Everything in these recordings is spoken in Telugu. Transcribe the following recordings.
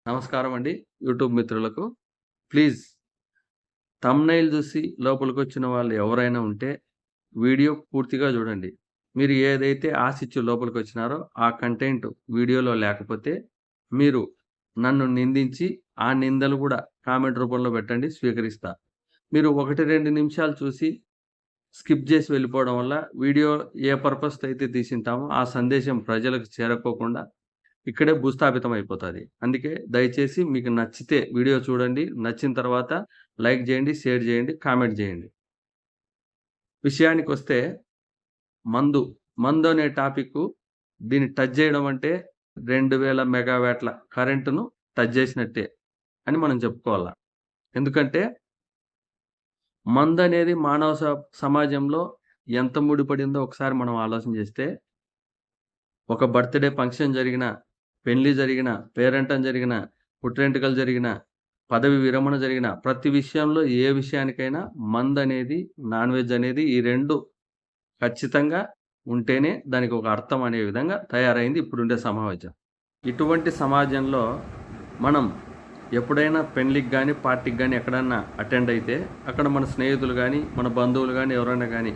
నమస్కారం అండి. యూట్యూబ్ మిత్రులకు. ప్లీజ్ థంబ్‌నెయిల్ చూసి లోపలికొచ్చిన వాళ్ళు ఎవరైనా ఉంటే వీడియో పూర్తిగా చూడండి. మీరు ఏదైతే ఆశించి లోపలికొచ్చినారో ఆ కంటెంట్ వీడియోలో లేకపోతే మీరు నన్ను నిందించి ఆ నిందలు గూడా కామెంట్ రూపంలో పెట్టండి, స్వీకరిస్తా. మీరు 1, 2 నిమిషాలు చూసి స్కిప్ జేసి వెళ్ళిపోవడం వల్ల వీడియో ఏ పర్పస్‌తో అయితే తీసింటామో ఆ సందేశం ప్రజలకు చేరుకోకుండా ఇక్కడే భూస్థాపితం అయిపోతది. అందుకే దయచేసి మీకు నచ్చితే వీడియో చూడండి. నచ్చిన తర్వాత లైక్ జేయండి, షేర్ జేయండి, కామెంట్ జేయండి. విషయానికొస్తే మందు. మందు అనే టాపిక్కు దీన్ని టచ్ జేయడం అంటే 2000 మెగావాట్ల కరెంట్‌ను టచ్ జేసినట్టే అని మనం చెప్పుకోవాల. ఎందుకంటే మందనేది మానవ సమాజంలో ఎంత ముడిపడిందో ఒకసారి మనం ఆలోచన జేస్తే ఒక బర్త్‌డే ఫంక్షన్ జరిగినా, పెళ్లి జరిగినా, పేరంటం జరిగినా, పుట్టెంటుకలు జరిగినా, పదవి విరమణ జరిగినా, ప్రతి విషయంలో ఏ విషయానికైనా మందనేది, నాన్ వెజ్ అనేది ఈ 2 ఖచ్చితంగా ఉంటేనే దానికి ఒక అర్థం అనే విధంగా తయారైంది ఇప్పుడుండే సమాజం. ఇటువంటి సమాజంలో మనం ఎప్పుడైనా పెళ్ళికి గాని, పార్టీకి గాని ఎక్కడన్నా అటెండ్ అయితే అక్కడ మన స్నేహితులు గాని, మన బంధువులు గాని ఎవరైనా గాని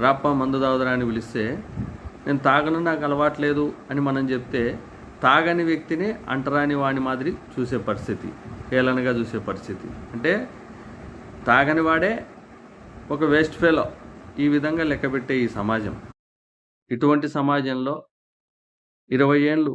"రాప్పా మందు తాగుదురా" అని పిలిస్తే నేను తాగను, నాకు అలవాట్లేదు అని మనం చెప్తే తాగని వ్యక్తిని అంటరాని వాని మాదిరి చూసే పరిస్థితి, హేళనగా చూసే పరిస్థితి. అంటే తాగని వాడే ఒక వేస్ట్ ఫెలో ఈ విధంగా లెక్కబెట్టే ఈ సమాజం. ఇటువంటి సమాజంలో 20 ఏళ్ళు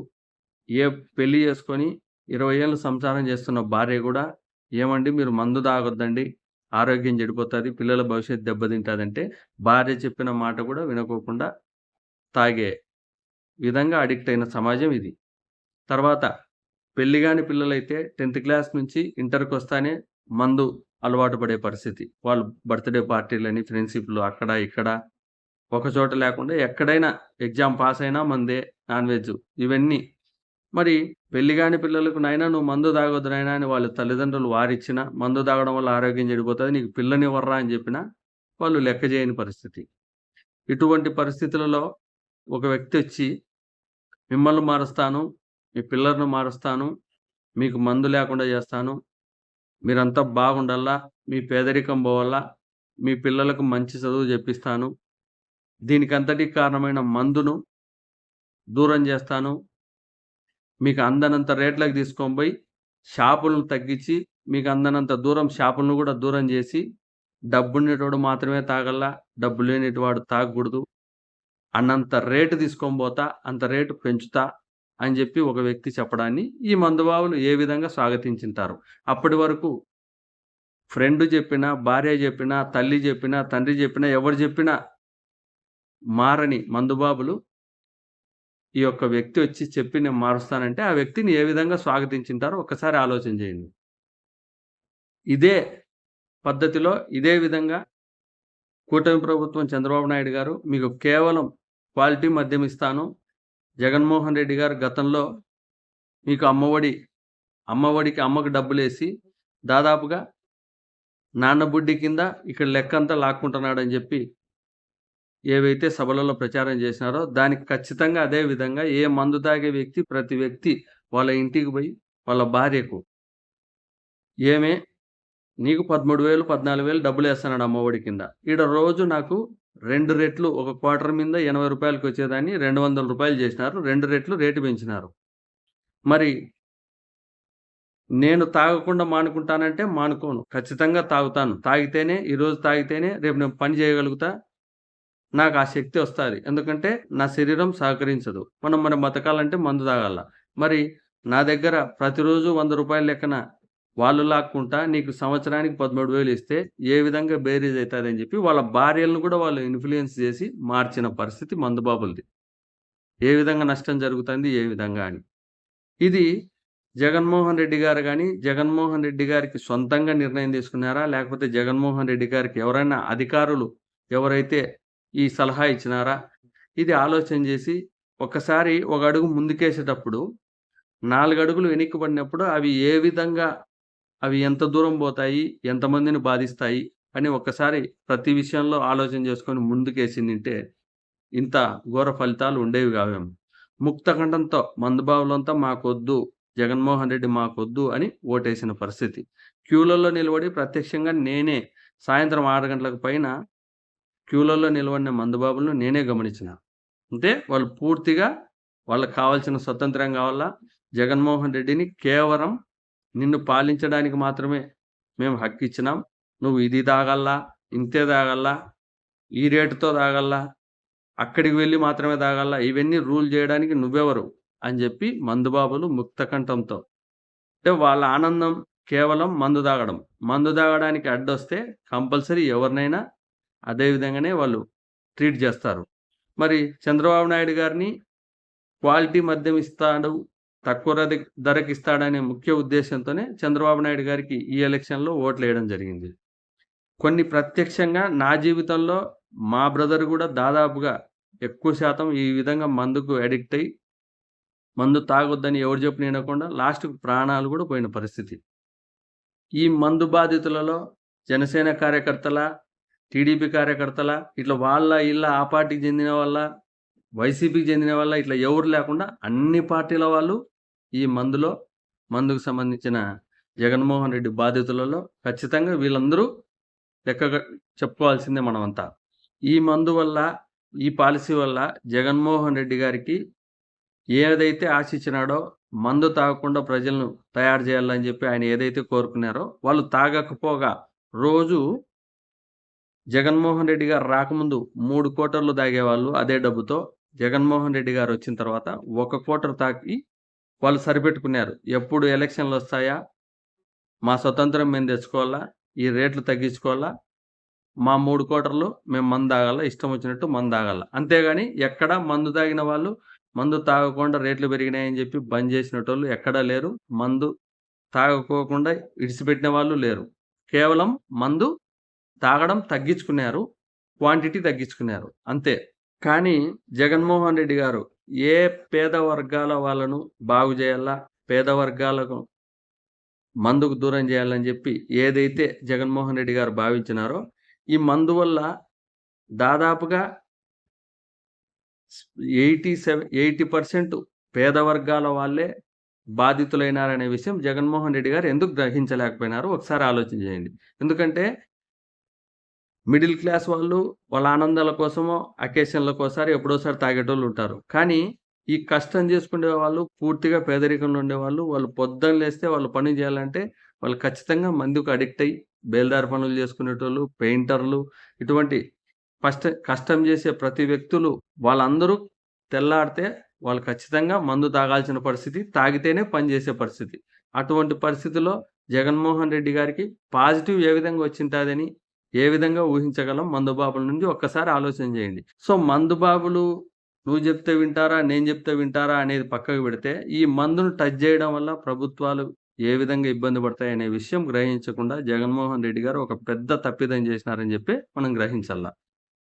పెళ్లి చేసుకొని 20 ఏళ్ళు సంసారం చేస్తున్న భార్య కూడా "ఏమండి మీరు మందు తాగొద్దండి, ఆరోగ్యం చెడిపోతది, పిల్లల భవిష్యత్తు దెబ్బతింటాదంటే" భార్య చెప్పిన మాట కూడా వినుకోకుండా తాగే విధంగా అడిక్ట్ అయిన సమాజం ఇది. తర్వాత పెళ్లి గాని పిల్లలైతే 10థ్ క్లాస్ నుంచి ఇంటర్‌కొస్తానే మందు అలవాటు పడే పరిస్థితి. వాళ్ళు బర్త్‌డే పార్టీలని, ఫ్రెండ్‌షిప్‌లు అక్కడ, ఇక్కడ ఒక చోట లేకుండా ఎక్కడైనా ఎగ్జామ్ పాస్ అయినా మందే, నాన్ వెజ్ ఇవన్నీ. మరి పెళ్లి గాని పిల్లలకు "నాయనా నువ్వు మందు తాగొద్దు నాయనా" అని వాళ్ళ తల్లిదండ్రులు వారిచ్చినా, మందు తాగడం వల్ల ఆరోగ్యం చెడిపోతది, నీకు పిల్లనివ్వరురా అని చెప్పినా వాళ్ళు లెక్క చేయని పరిస్థితి. ఇటువంటి పరిస్థితులలో ఒక వ్యక్తి వచ్చి మిమ్మల్ని మారుస్తాను, మీ పిల్లలను మారుస్తాను, మీకు మందు లేకుండా చేస్తాను, మీరంతా బాగుండాలా, మీ పేదరికం పోవాలా, మీ పిల్లలకు మంచి చదువు చెప్పిస్తాను, దీనికంతటికి కారణమైన మందును దూరం చేస్తాను, మీకు అందనంత రేట్లకు తీసుకొని పోయి షాపులను తగ్గించి, మీకు అందనంత దూరం షాపులను కూడా దూరం చేసి, డబ్బుండేటోడు మాత్రమే తాగల్లా, డబ్బు లేనిటివాడు తాగకూడదు, అన్నంత రేటు తీసుకొని పోతా, అంత రేటు పెంచుతా అని చెప్పి ఒక వ్యక్తి చెప్పడాన్ని ఈ మందుబాబులు ఏ విధంగా స్వాగతించుంటారు. అప్పటి వరకు ఫ్రెండ్ చెప్పినా, భార్య చెప్పినా, తల్లి చెప్పినా, తండ్రి చెప్పినా, ఎవరు చెప్పినా మారని మందుబాబులు ఈ యొక్క వ్యక్తి వచ్చి చెప్పి నేను మారుస్తానంటే ఆ వ్యక్తిని ఏ విధంగా స్వాగతించుంటారో ఒక్కసారి ఆలోచన చేయండి. ఇదే పద్ధతిలో ఇదే విధంగా కూటమి ప్రభుత్వం చంద్రబాబు నాయుడు గారు మీకు కేవలం క్వాలిటీ మద్యం ఇస్తాను. జగన్మోహన్ రెడ్డి గారు గతంలో మీకు అమ్మఒడికి అమ్మకు డబ్బులేసి దాదాపుగా నాన్న బుడ్డి కింద ఇక్కడ లెక్కంతా లాక్కుంటున్నాడని చెప్పి ఏవైతే సభలలో ప్రచారం చేసినారో దానికి ఖచ్చితంగా అదే విధంగా ఏ మందు తాగే వ్యక్తి ప్రతి వ్యక్తి వాళ్ళ ఇంటికి పోయి వాళ్ళ భార్యకు "ఏమే నీకు 13,000, 14,000 డబ్బులేస్తున్నాడు అమ్మఒడి కింద. ఈడ రోజు నాకు 2 రెట్లు ఒక క్వార్టర్ మీద రూ. 80కి వచ్చేదాన్ని రూ. 200 చేసినారు. 2 రెట్లు రేటు పెంచినారు. మరి నేను తాగకుండా మానుకుంటానంటే మానుకోను. ఖచ్చితంగా తాగుతాను. ఈరోజు తాగితేనే రేపు నేను పని చేయగలుగుతా. నాకు ఆ శక్తి వస్తాది. ఎందుకంటే నా శరీరం సహకరించదు. మనం బతకాలంటే మందు తాగాల. మరి నా దగ్గర ప్రతిరోజు రూ. 100 లెక్కన వాళ్ళు లాక్కుంటా నీకు సంవత్సరానికి 13,000 ఇస్తే ఏ విధంగా బేరీజ్ అయితదని చెప్పి వాళ్ళ భార్యలను కూడా వాళ్ళు ఇన్‌ఫ్లూయెన్స్ చేసి మార్చిన పరిస్థితి మందుబాబులది. ఏ విధంగా నష్టం జరుగుతుంది, ఏ విధంగా అని. ఇది జగన్మోహన్ రెడ్డి గారు గాని, జగన్మోహన్ రెడ్డి గారికి సొంతంగా నిర్ణయం తీసుకున్నారా? లేకపోతే జగన్మోహన్ రెడ్డి గారికి ఎవరైనా అధికారులు ఎవరైతే ఈ సలహా ఇచ్చినారా? ఇది ఆలోచన చేసి ఒక్కసారి ఒక అడుగు ముందుకేసేటప్పుడు 4 అడుగులు వెనక్కి పడినప్పుడు అవి ఏ విధంగా అవి ఎంత దూరం పోతాయి? ఎంతమందిని బాధిస్తాయి? అని ఒక్కసారి ప్రతి విషయంలో ఆలోచన చేసుకొని ముందుకేసిందింటే ఇంత ఘోర ఫలితాలు ఉండేవి కావేమో. ముక్తకంఠంతో మందుబాబులంతా మాకొద్దు, జగన్మోహన్ రెడ్డి మాకొద్దు అని ఓటేసిన పరిస్థితి. క్యూలలో నిలబడి ప్రత్యక్షంగా నేనే సాయంత్రం 6 గంటలకు పైన క్యూలలో నిలబడిన మందుబాబులను నేనే గమనించిన. అంటే వాళ్ళు పూర్తిగా వాళ్ళకి కావాల్సిన స్వతంత్రం కావాలా, జగన్మోహన్ రెడ్డిని కేవలం నిన్ను పాలించడానికి మాత్రమే మేము హక్కిచ్చినాం. నువ్వు ఇది తాగల్లా, ఇంతే తాగల్లా, ఈ రేటుతో తాగల్లా, అక్కడికి వెళ్లి మాత్రమే తాగల్లా, ఇవన్నీ రూల్ చేయడానికి నువ్వెవరు అని చెప్పి మందుబాబులు ముక్తకంఠంతో అంటే వాళ్ళ ఆనందం కేవలం మందు తాగడం. మందు తాగడానికి అడ్డొస్తే కంపల్సరీ ఎవరినైనా అదే విధంగానే వాళ్ళు ట్రీట్ చేస్తారు. మరి చంద్రబాబు నాయుడు గారిని క్వాలిటీ మద్యం ఇస్తాడు, తక్కువ ధరకిస్తాడనే ముఖ్య ఉద్దేశంతోనే చంద్రబాబు నాయుడు గారికి ఈ ఎలక్షన్‌లో ఓట్లేయడం జరిగింది. కొన్ని ప్రత్యక్షంగా నా జీవితంలో మా బ్రదర్ గూడా దాదాపుగా ఎక్కువ శాతం ఈ విధంగా మందుకు అడిక్ట్ అయ్యి, మందు తాగొద్దని ఎవరు చెప్పినా వినకుండా లాస్ట్‌కి ప్రాణాలు గూడా పోయిన పరిస్థితి. ఈ మందు బాధితులలో జనసేన కార్యకర్తల, టీడీపీ కార్యకర్తల ఇట్లా వాళ్ళ ఈళ్ళ ఆ పార్టీకి చెందిన వాళ్ళ, వైసీపీకి చెందిన వాళ్ళ ఇట్లా ఎవరు లేకుండా అన్ని పార్టీల వాళ్ళు ఈ మందుకు సంబంధించిన జగన్మోహన్ రెడ్డి బాధితులలో ఖచ్చితంగా వీళ్ళందరూ లెక్కగా చెప్పుకోవాల్సిందే మనమంతా. ఈ మందు వల్ల, ఈ పాలసీ వల్ల జగన్మోహన్ రెడ్డి గారికి ఏదైతే ఆశించినాడో మందు తాగకుండా ప్రజలను తయారు చేయాలని చెప్పి ఆయన ఏదైతే కోరుకున్నారో వాళ్ళు తాగకపోగా రోజు జగన్మోహన్ రెడ్డి గారు రాకముందు 3 క్వార్టర్లు తాగేవాళ్ళు అదే డబ్బుతో. జగన్మోహన్ రెడ్డి గారు వచ్చిన తర్వాత 1 క్వార్టర్ తాగి వాళ్ళు సరిపెట్టుకున్నారు. ఎప్పుడు ఎలక్షన్‌లొస్తాయా? మా స్వతంత్రం మేము తెచ్చుకోవాలా? ఈ రేట్లు తగ్గించుకోవాలా? మా 3 క్వార్టర్లు మేము మందు తాగాలా, ఇష్టం వచ్చినట్టు మందు తాగాల. అంతేగాని ఎక్కడ మందు తాగిన వాళ్ళు మందు తాగకుండా రేట్లు పెరిగినాయని చెప్పి బంద్ చేసినటోళ్ళు ఎక్కడా లేరు. మందు తాగకోకుండా ఇడిసిపెట్టిన వాళ్ళు లేరు. కేవలం మందు తాగడం తగ్గించుకున్నారు. క్వాంటిటీ తగ్గించుకున్నారు. అంతే. కానీ జగన్మోహన్ రెడ్డి గారు ఏ పేద వర్గాల వాళ్ళను బాగు చేయాలా, పేద వర్గాలకు మందుకు దూరం చేయాలని చెప్పి ఏదైతే జగన్మోహన్ రెడ్డి గారు భావించినారో, ఈ మందు వల్ల దాదాపుగా 80% పేద వర్గాల వాళ్ళే బాధితులైనారనే విషయం జగన్మోహన్ రెడ్డి గారు ఎందుకు గ్రహించలేకపోయినారో ఒకసారి ఆలోచన చేయండి. ఎందుకంటే మిడిల్ క్లాస్ వాళ్ళు వాళ్ళ ఆనందాల కోసమో, అకేషన్‌లకోసారి ఎప్పుడోసారి తాగేటోళ్ళుంటారు. కానీ ఈ కష్టం చేసుకునే వాళ్ళు పూర్తిగా పేదరికంలో ఉండేవాళ్ళు, వాళ్ళు పొద్దున లేస్తే వాళ్ళు పని చేయాలంటే వాళ్ళు ఖచ్చితంగా మందుకు అడిక్ట్ అయ్యి బేల్దారి పనులు చేసుకునేటోళ్ళు, పెయింటర్లు ఇటువంటి కష్టం చేసే ప్రతి వ్యక్తులు వాళ్ళందరూ తెల్లారితే వాళ్ళు ఖచ్చితంగా మందు తాగాల్సిన పరిస్థితి, తాగితేనే పని చేసే పరిస్థితి. అటువంటి పరిస్థితిలో జగన్మోహన్ రెడ్డి గారికి పాజిటివ్ ఏ విధంగా వచ్చింటాదని ఏ విధంగా ఊహించగలం మందుబాబుల నుండి ఒక్కసారి ఆలోచన చేయండి. సో మందుబాబులు నువ్వు చెప్తే వింటారా, నేను చెప్తే వింటారా అనేది పక్కకు పెడితే, ఈ మందును టచ్ చేయడం వల్ల ప్రభుత్వాలు ఏ విధంగా ఇబ్బంది పడతాయనే విషయం గ్రహించకుండా జగన్మోహన్ రెడ్డి గారు ఒక పెద్ద తప్పిదం చేసినారని చెప్పి మనం గ్రహించాల.